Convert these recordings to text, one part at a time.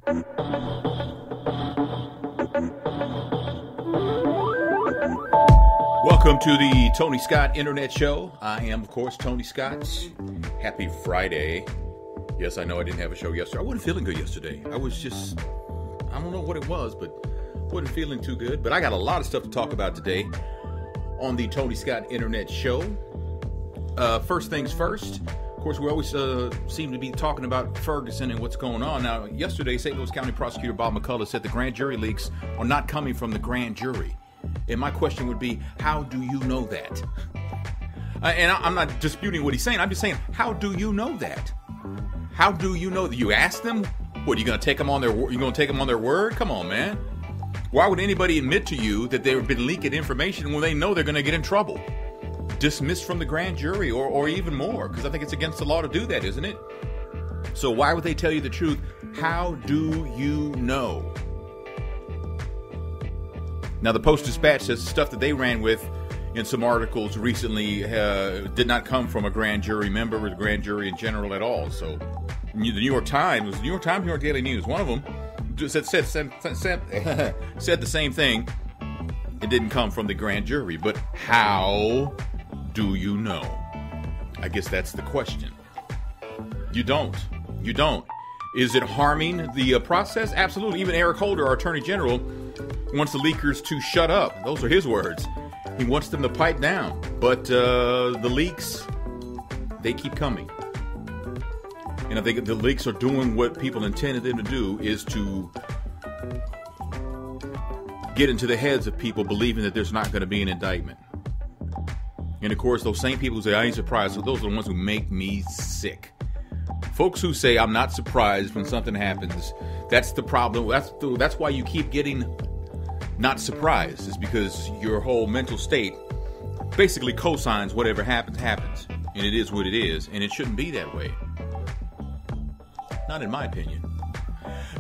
Welcome to the Tony Scott Internet Show. I am, of course, Tony Scott. Happy Friday. Yes, I know I didn't have a show yesterday. I wasn't feeling good yesterday. I was just, I don't know what it was, but wasn't feeling too good. But I got a lot of stuff to talk about today on the Tony Scott Internet Show. First things first. Of course, we always seem to be talking about Ferguson and what's going on. Now, yesterday, St. Louis County Prosecutor Bob McCullough said the grand jury leaks are not coming from the grand jury. And my question would be, how do you know that? And I'm not disputing what he's saying. I'm just saying, how do you know that? How do you know that? You ask them? What, you going to take them on their word? Come on, man. Why would anybody admit to you that they've been leaking information when they know they're going to get in trouble? Dismissed from the grand jury or even more, because I think it's against the law to do that, isn't it? So why would they tell you the truth? How do you know? Now, the Post-Dispatch says the stuff that they ran with in some articles recently did not come from a grand jury member or the grand jury in general at all. So the New York Times, New York Daily News, one of them said the same thing. It didn't come from the grand jury. But how do you know? I guess that's the question. You don't. Is it harming the process? Absolutely. Even Eric Holder, our Attorney General, wants the leakers to shut up. Those are his words. He wants them to pipe down. But the leaks, they keep coming. And I think the leaks are doing what people intended them to do, is to get into the heads of people believing that there's not going to be an indictment. And of course, those same people who say, I ain't surprised, so those are the ones who make me sick. Folks who say, I'm not surprised when something happens, that's the problem. That's why you keep getting not surprised, is because your whole mental state basically cosigns whatever happens. And it is what it is, and it shouldn't be that way. Not in my opinion.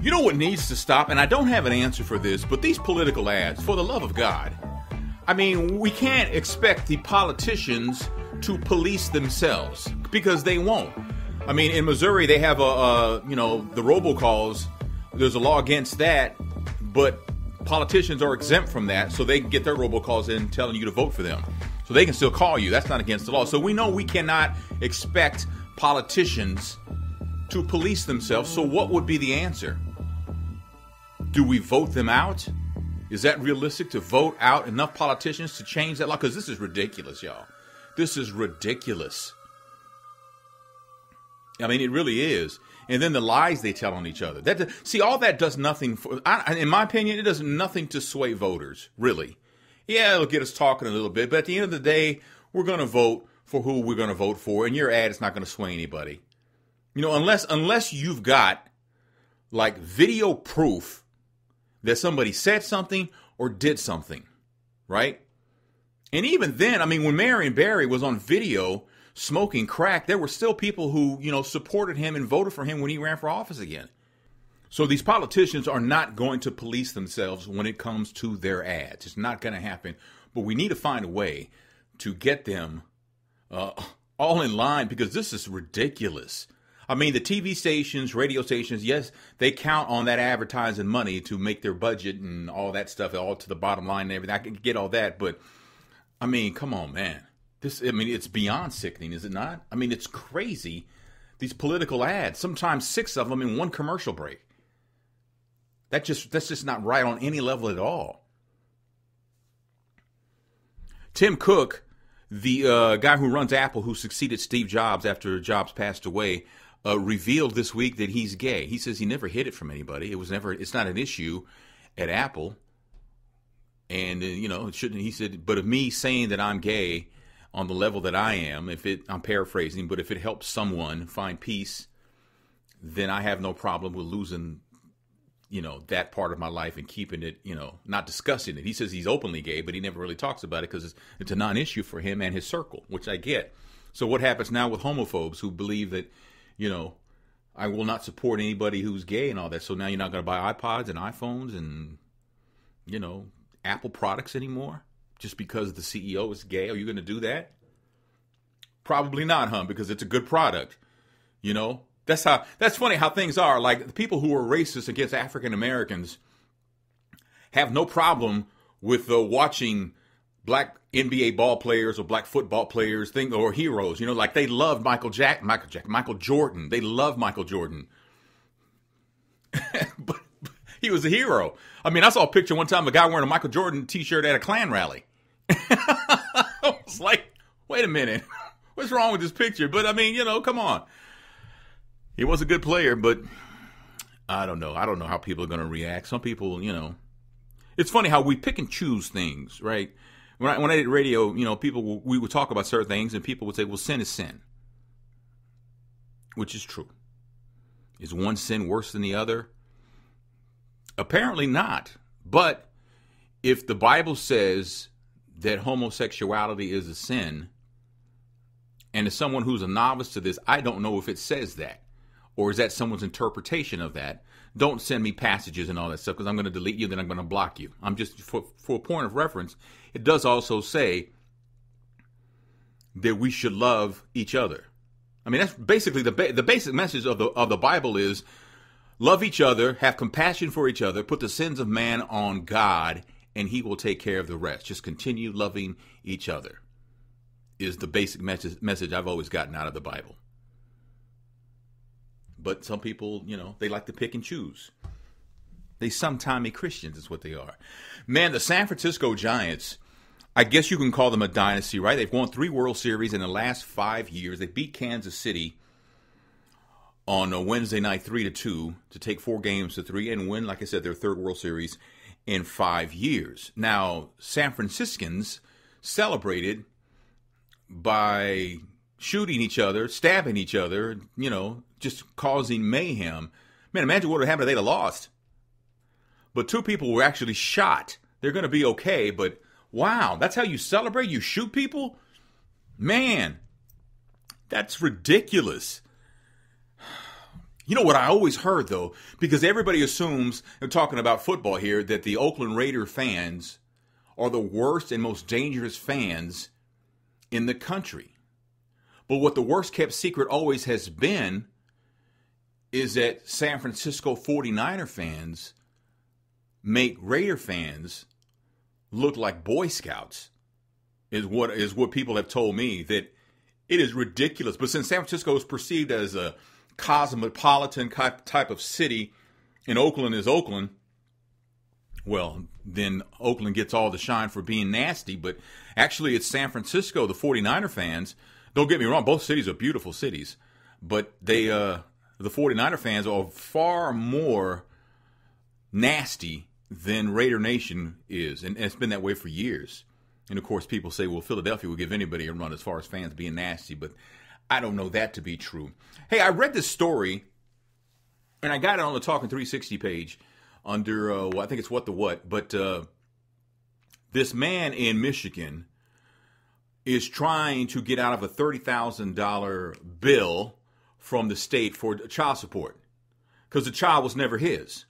You know what needs to stop, and I don't have an answer for this, but these political ads, for the love of God. I mean, we can't expect the politicians to police themselves, because they won't. I mean, in Missouri, they have the robocalls. There's a law against that, but politicians are exempt from that, so they can get their robocalls in telling you to vote for them. So they can still call you. That's not against the law. So we know we cannot expect politicians to police themselves. So what would be the answer? Do we vote them out? Is that realistic, to vote out enough politicians to change that law? Because this is ridiculous, y'all. This is ridiculous. I mean, it really is. And then the lies they tell on each other. All that does nothing for, in my opinion, it does nothing to sway voters, really. Yeah, it'll get us talking a little bit, but at the end of the day, we're going to vote for who we're going to vote for, and your ad is not going to sway anybody. You know, unless you've got like video proof that somebody said something or did something, right? And even then, I mean, when Marion Barry was on video smoking crack, there were still people who, supported him and voted for him when he ran for office again. So these politicians are not going to police themselves when it comes to their ads. It's not going to happen. But we need to find a way to get them all in line, because this is ridiculous. I mean, the TV stations, radio stations, yes, they count on that advertising money to make their budget and all that stuff, all to the bottom line and everything. I can get all that, but I mean, come on, man. It's beyond sickening, is it not? I mean, it's crazy. These political ads, sometimes 6 of them in one commercial break. That's just not right on any level at all. Tim Cook, the guy who runs Apple, who succeeded Steve Jobs after Jobs passed away, revealed this week that he's gay. He says he never hid it from anybody. It's not an issue at Apple. And, it shouldn't, he said, but of me saying that I'm gay on the level that I am, I'm paraphrasing, but if it helps someone find peace, then I have no problem with losing, that part of my life and keeping it, not discussing it. He says he's openly gay, but he never really talks about it because it's a non-issue for him and his circle, which I get. So what happens now with homophobes who believe that, I will not support anybody who's gay and all that. So now you're not going to buy iPods and iPhones and, Apple products anymore? Just because the CEO is gay? Are you going to do that? Probably not, huh? Because it's a good product. That's funny how things are. Like the people who are racist against African Americans have no problem with watching black NBA ball players or black football players or heroes. You know, like they love Michael Jordan. They love Michael Jordan. but he was a hero. I mean, I saw a picture one time of a guy wearing a Michael Jordan t-shirt at a Klan rally. I was like, wait a minute. What's wrong with this picture? But I mean, you know, come on. He was a good player, but I don't know. I don't know how people are going to react. Some people, you know, it's funny how we pick and choose things, right? When I did radio, you know, we would talk about certain things and people would say, well, sin is sin, which is true. Is one sin worse than the other? Apparently not. But if the Bible says that homosexuality is a sin, and as someone who's a novice to this, I don't know if it says that. Or is that someone's interpretation of that? Don't send me passages and all that stuff because I'm going to delete you, then I'm going to block you. I'm just, for a point of reference, it does also say that we should love each other. I mean, that's basically the basic message of the Bible is love each other, have compassion for each other, put the sins of man on God, and he will take care of the rest. Just continue loving each other is the basic message I've always gotten out of the Bible. But some people, you know, they like to pick and choose. They sometimey Christians is what they are. Man, the San Francisco Giants, I guess you can call them a dynasty, right? They've won 3 World Series in the last 5 years. They beat Kansas City on a Wednesday night 3-2 to take 4 games to 3 and win, like I said, their 3rd World Series in 5 years. Now, San Franciscans celebrated by shooting each other, stabbing each other, you know, just causing mayhem. Man, imagine what would happen if they'd have lost. But 2 people were actually shot. They're going to be okay, but wow, that's how you celebrate? You shoot people? Man, that's ridiculous. You know what I always heard, though, because everybody assumes, they're talking about football here, that the Oakland Raider fans are the worst and most dangerous fans in the country. But what the worst kept secret always has been is that San Francisco 49er fans make Raider fans look like Boy Scouts, is what people have told me, that it is ridiculous. But since San Francisco is perceived as a cosmopolitan type of city, and Oakland is Oakland, well, then Oakland gets all the shine for being nasty. But actually, it's San Francisco, the 49er fans. Don't get me wrong, both cities are beautiful cities, but the 49er fans are far more nasty than Raider Nation is, and it's been that way for years. And of course, people say, well, Philadelphia will give anybody a run as far as fans being nasty, but I don't know that to be true. Hey, I read this story, and I got it on the Talking 360 page under, I think it's What the What, but this man in Michigan is trying to get out of a $30,000 bill from the state for child support because the child was never his.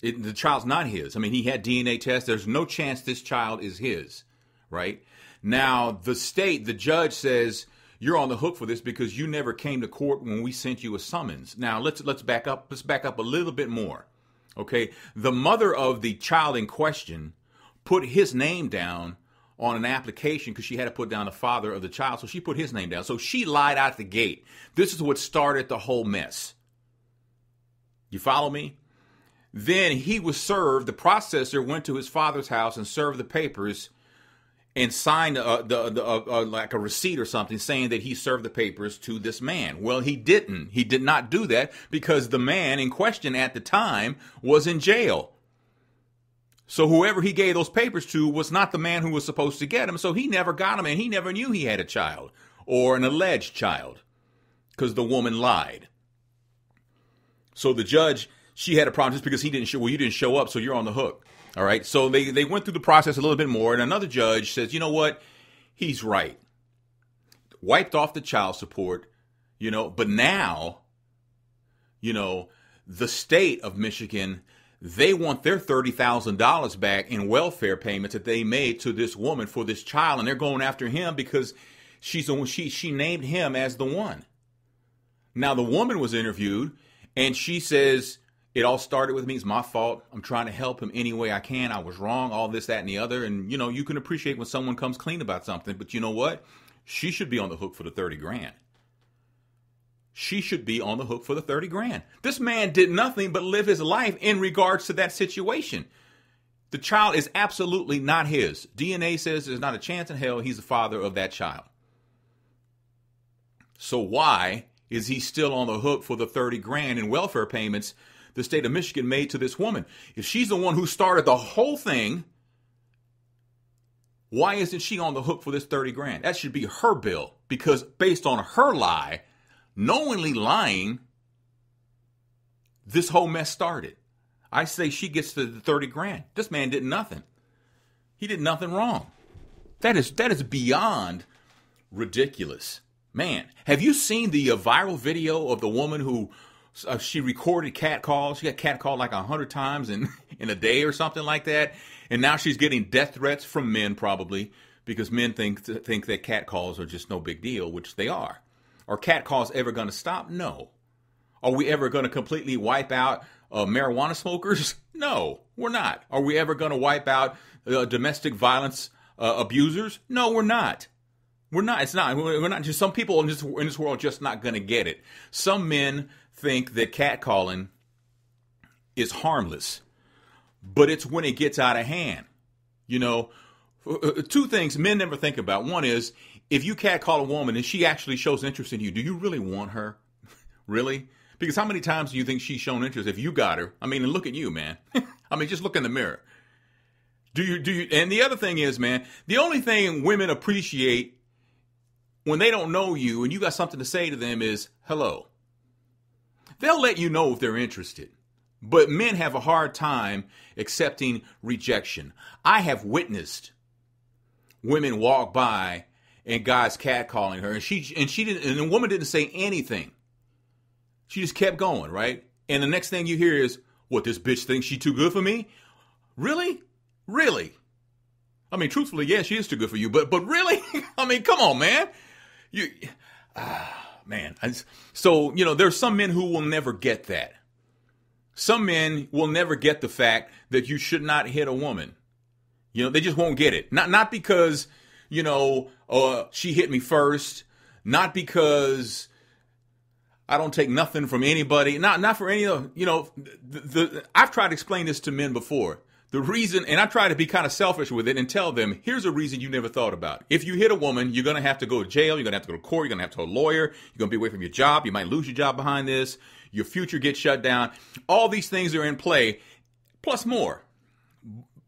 The child's not his. I mean, he had DNA tests. There's no chance this child is his, right? Now, the judge says, you're on the hook for this because you never came to court when we sent you a summons. Now, let's back up. Let's back up a little bit more, okay? The mother of the child in question put his name down on an application because she had to put down the father of the child, so she put his name down. So she lied out the gate. This is what started the whole mess. You follow me? Then he was served, the processor went to his father's house and served the papers and signed like a receipt or something saying that he served the papers to this man. Well, he didn't. He did not do that because the man in question at the time was in jail. So whoever he gave those papers to was not the man who was supposed to get them. So he never got them, and he never knew he had a child or an alleged child because the woman lied. So the judge, she had a problem just because he didn't show. Well, you didn't show up, so you're on the hook. All right. So they went through the process a little bit more, and another judge says, you know what? He's right. Wiped off the child support, but now, the state of Michigan, they want their $30,000 back in welfare payments that they made to this woman for this child, and they're going after him because she named him as the one. Now, the woman was interviewed, and she says, it all started with me. It's my fault. I'm trying to help him any way I can. I was wrong, all this, that, and the other. And, you know, you can appreciate when someone comes clean about something. But you know what? She should be on the hook for the 30 grand. She should be on the hook for the 30 grand. This man did nothing but live his life in regards to that situation. The child is absolutely not his. DNA says there's not a chance in hell he's the father of that child. So why is he still on the hook for the 30 grand in welfare payments the state of Michigan made to this woman? If she's the one who started the whole thing, why isn't she on the hook for this 30 grand? That should be her bill, because based on her lie, knowingly lying, this whole mess started. I say she gets the 30 grand. This man did nothing. He did nothing wrong. That is beyond ridiculous. Man, have you seen the viral video of the woman who she recorded catcalls? She got catcalled like 100 times in a day or something like that. And now she's getting death threats from men, probably, because men think that catcalls are just no big deal, which they are. Are catcalls ever going to stop? No. Are we ever going to completely wipe out marijuana smokers? No, we're not. Are we ever going to wipe out domestic violence abusers? No, we're not. We're not. It's not. We're not. Just some people in this world just not going to get it. Some men think that catcalling is harmless, but it's when it gets out of hand. You know, two things men never think about. One is, if you catcall a woman and she actually shows interest in you, do you really want her? Really? Because how many times do you think she's shown interest if you got her? I mean, and look at you, man. I mean, just look in the mirror. Do you? And the other thing is, man, the only thing women appreciate when they don't know you and you got something to say to them is hello. They'll let you know if they're interested. But men have a hard time accepting rejection. I have witnessed women walk by and guys catcalling her, and she didn't, and the woman didn't say anything. She just kept going, right? And the next thing you hear is, what, this bitch thinks she too good for me? Really? Really? I mean, truthfully, yeah, she is too good for you, but really? I mean, come on, man. So, you know, there's some men who will never get that. Some men will never get the fact that you should not hit a woman. You know, they just won't get it. Not because, you know, she hit me first. Not because I don't take nothing from anybody. Not for any of, you know, I've tried to explain this to men before. The reason, and I try to be kind of selfish with it and tell them, here's a reason you never thought about. If you hit a woman, you're going to have to go to jail. You're going to have to go to court. You're going to have to go to a lawyer. You're going to be away from your job. You might lose your job behind this. Your future gets shut down. All these things are in play, plus more.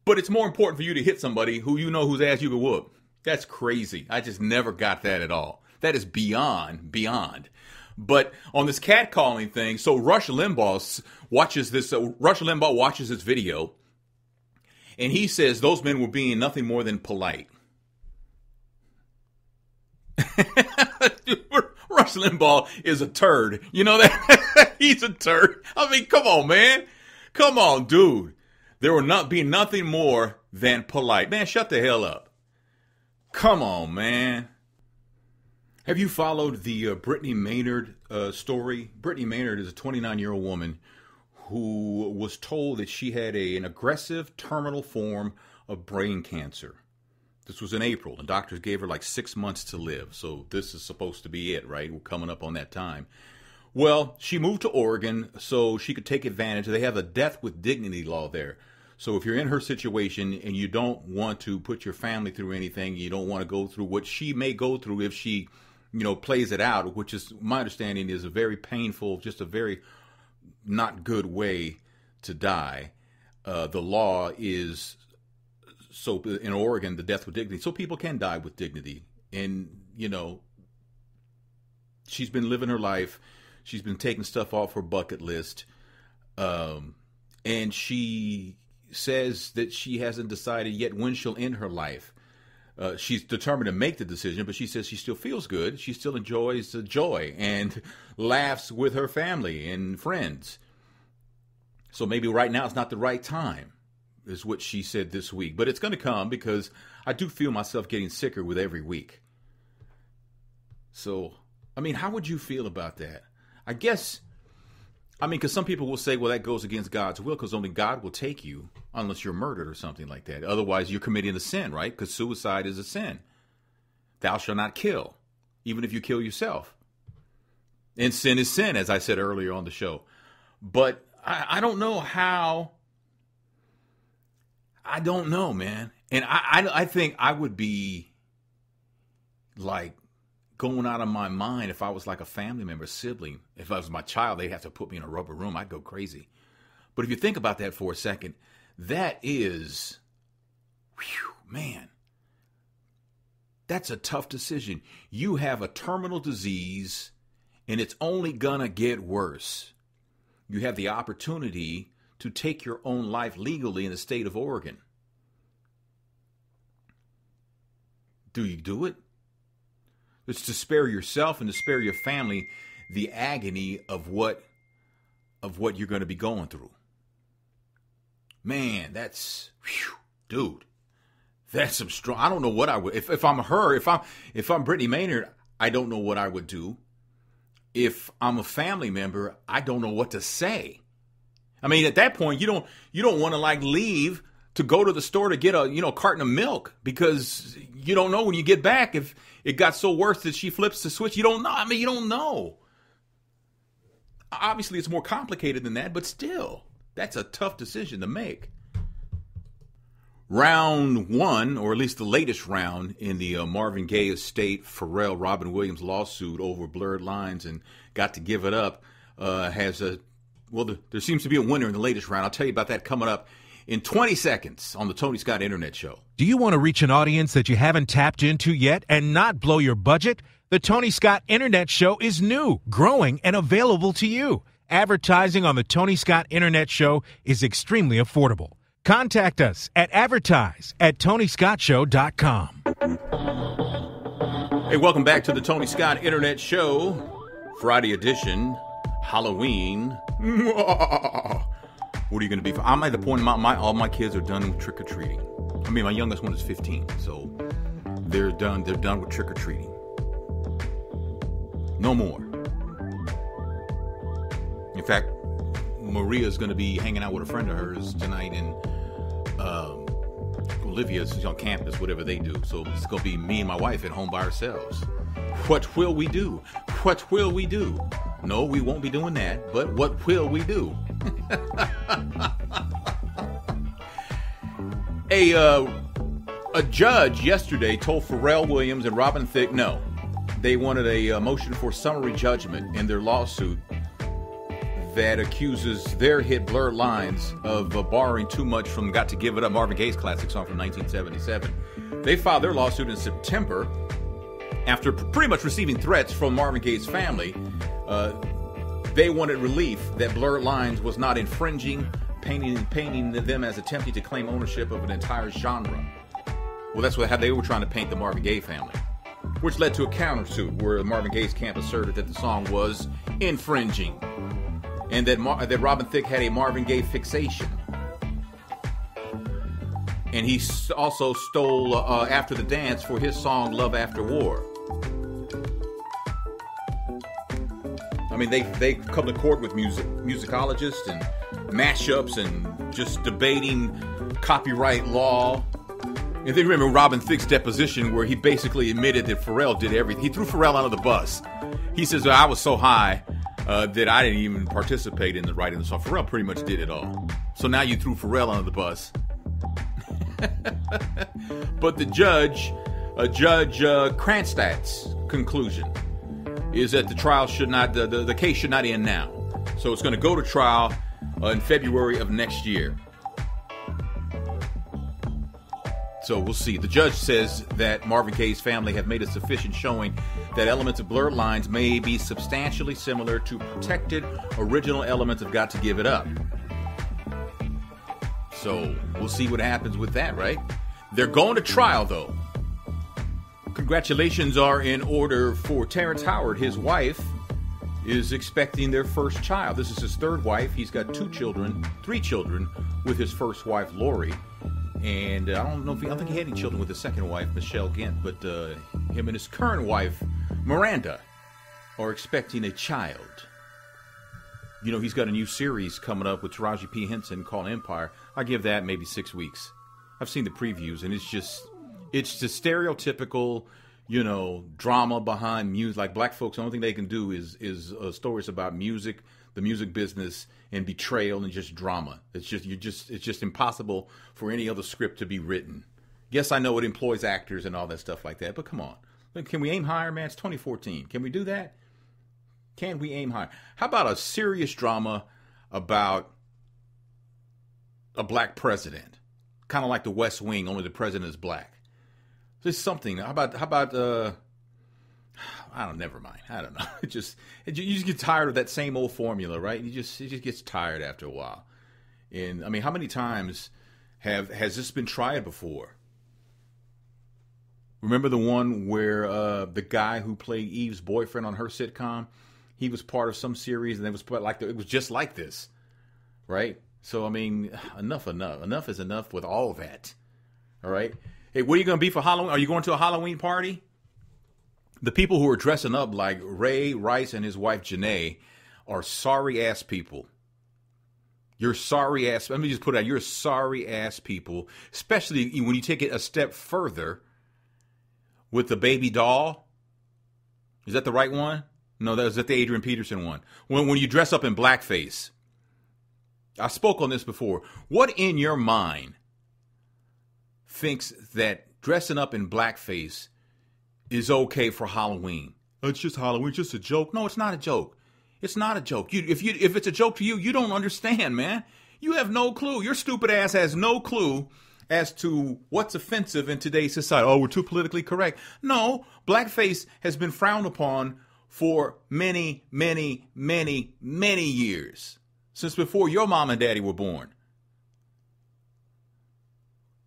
But it's more important for you to hit somebody who you know whose ass you can whoop. That's crazy. I just never got that at all. That is beyond. But on this catcalling thing, so Rush Limbaugh watches this video, and he says those men were being nothing more than polite. Rush Limbaugh is a turd. You know that? He's a turd. I mean, come on, man. Come on, dude. There were not being nothing more than polite. Man, shut the hell up. Come on, man. Have you followed the Brittany Maynard story? Brittany Maynard is a 29-year-old woman who was told that she had an aggressive terminal form of brain cancer. This was in April. The doctors gave her like 6 months to live. So this is supposed to be it, right? We're coming up on that time. Well, she moved to Oregon so she could take advantage. They have a death with dignity law there. So if you're in her situation and you don't want to put your family through anything, you don't want to go through what she may go through if she, you know, plays it out, which is, my understanding, is a very painful, just a very not good way to die. The law is, so in Oregon, the death with dignity, so people can die with dignity. And, you know, she's been living her life. She's been taking stuff off her bucket list. And she says that she hasn't decided yet when she'll end her life. She's determined to make the decision, but she says she still feels good. She still enjoys the joy and laughs with her family and friends. So maybe right now it's not the right time, is what she said this week. But it's going to come, because I do feel myself getting sicker with every week. So, I mean, how would you feel about that? I guess, I mean, because some people will say, well, that goes against God's will because only God will take you unless you're murdered or something like that. Otherwise, you're committing a sin, right? Because suicide is a sin. Thou shalt not kill, even if you kill yourself. And sin is sin, as I said earlier on the show. But I don't know how. I don't know, man. And I think I would be like going out of my mind if I was like a family member, sibling. If I was my child, they'd have to put me in a rubber room. I'd go crazy. But if you think about that for a second, that is, whew, man, that's a tough decision. You have a terminal disease and it's only gonna get worse. You have the opportunity to take your own life legally in the state of Oregon. Do you do it? It's to spare yourself and to spare your family the agony of what you're going to be going through. Man, that's, whew, dude, that's some strong. I don't know what I would if I'm her. If I'm Brittany Maynard, I don't know what I would do. If I'm a family member, I don't know what to say. I mean, at that point, you don't want to like leave to go to the store to get a carton of milk because you don't know when you get back if it got so worse that she flips the switch. You don't know. I mean, you don't know. Obviously, it's more complicated than that, but still, that's a tough decision to make. Round one, or at least the latest round in the Marvin Gaye estate Pharrell Robin Williams lawsuit over blurred lines and Got to Give It Up, there seems to be a winner in the latest round. I'll tell you about that coming up in 20 seconds on the Tony Scott Internet Show. Do you want to reach an audience that you haven't tapped into yet and not blow your budget? The Tony Scott Internet Show is new, growing, and available to you. Advertising on the Tony Scott Internet Show is extremely affordable. Contact us at advertise@TonyScottShow.com. Hey, welcome back to the Tony Scott Internet Show, Friday edition, Halloween. What are you going to be for? I'm at the point all my kids are done with trick-or-treating. I mean, my youngest one is 15, so they're done with trick-or-treating. No more. In fact, Maria's going to be hanging out with a friend of hers tonight, and Olivia's on campus, whatever they do. So it's going to be me and my wife at home by ourselves. What will we do? What will we do? No, we won't be doing that, but what will we do? A judge yesterday told Pharrell Williams and Robin Thicke no. They wanted a motion for summary judgment in their lawsuit that accuses their hit Blurred Lines of borrowing too much from Got to Give It Up, Marvin Gaye's classic song from 1977. They filed their lawsuit in September after pretty much receiving threats from Marvin Gaye's family. They wanted relief that Blurred Lines was not infringing, painting them as attempting to claim ownership of an entire genre. Well, that's how they were trying to paint the Marvin Gaye family, which led to a countersuit where Marvin Gaye's camp asserted that the song was infringing and that Robin Thicke had a Marvin Gaye fixation. And he also stole After the Dance for his song Love After War. I mean, they come to court with musicologists and mashups and just debating copyright law. And then remember Robin Thicke's deposition where he basically admitted that Pharrell did everything. He threw Pharrell under the bus. He says, I was so high that I didn't even participate in the writing of the song. Pharrell pretty much did it all. So now you threw Pharrell under the bus. But the Judge Kronstadt's conclusion is that the trial should not, the case should not end now. So it's going to go to trial in February of next year. So we'll see. The judge says that Marvin Gaye's family have made a sufficient showing that elements of Blurred Lines may be substantially similar to protected original elements of Got to Give It Up. So we'll see what happens with that, right? They're going to trial, though. Congratulations are in order for Terrence Howard. His wife is expecting their first child. This is his third wife. He's got three children with his first wife, Lori. And I don't think he had any children with his second wife, Michelle Gint, but him and his current wife, Miranda, are expecting a child. he's got a new series coming up with Taraji P. Henson called Empire. I give that maybe 6 weeks. I've seen the previews, and it's just stereotypical, drama behind music. Like black folks, the only thing they can do is stories about music, the music business, and betrayal, and just drama. It's just impossible for any other script to be written. Yes, I know it employs actors and all that stuff like that, but come on. Can we aim higher, man? It's 2014. Can we do that? Can we aim higher? How about a serious drama about a black president? Kind of like the West Wing, only the president is black. Just something. How about never mind. I don't know. You just get tired of that same old formula, right? It just gets tired after a while. And I mean, how many times has this been tried before? Remember the one where the guy who played Eve's boyfriend on her sitcom, he was part of some series, and it was just like this, right? So I mean, enough is enough with all that. All right. Hey, what are you going to be for Halloween? Are you going to a Halloween party? The people who are dressing up like Ray Rice and his wife Janae are sorry ass people. You're sorry ass. Let me just put it out. You're sorry ass people, especially when you take it a step further with the baby doll. Is that the right one? No, that was the Adrian Peterson one. When you dress up in blackface. I spoke on this before. What in your mind thinks that dressing up in blackface is okay for Halloween? It's just Halloween, it's just a joke. No, it's not a joke. It's not a joke. If it's a joke to you, you don't understand, man. You have no clue. Your stupid ass has no clue as to what's offensive in today's society. Oh, we're too politically correct. No, blackface has been frowned upon for many, many, many, many years. Since before your mom and daddy were born.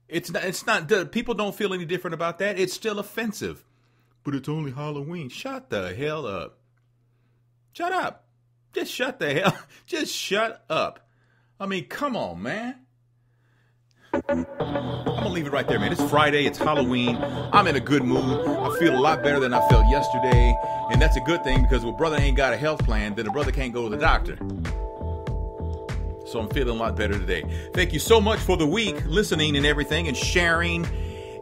It's not, people don't feel any different about that. It's still offensive. But it's only Halloween. Shut the hell up. Shut up. Just shut up. I mean, come on, man. I'm going to leave it right there, man. It's Friday. It's Halloween. I'm in a good mood. I feel a lot better than I felt yesterday. And that's a good thing because if a brother ain't got a health plan, then a brother can't go to the doctor. So I'm feeling a lot better today. Thank you so much for the week, listening and everything, and sharing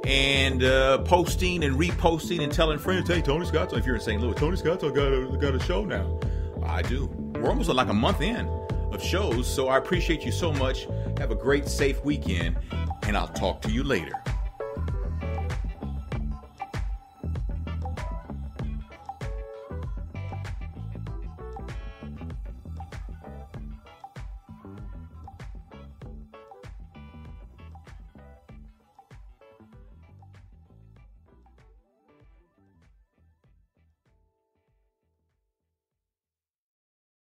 and posting and reposting and telling friends, hey, Tony Scott's, if you're in St. Louis, Tony Scott's got a show now. I do. We're almost like a month in of shows, so I appreciate you so much. Have a great, safe weekend, and I'll talk to you later.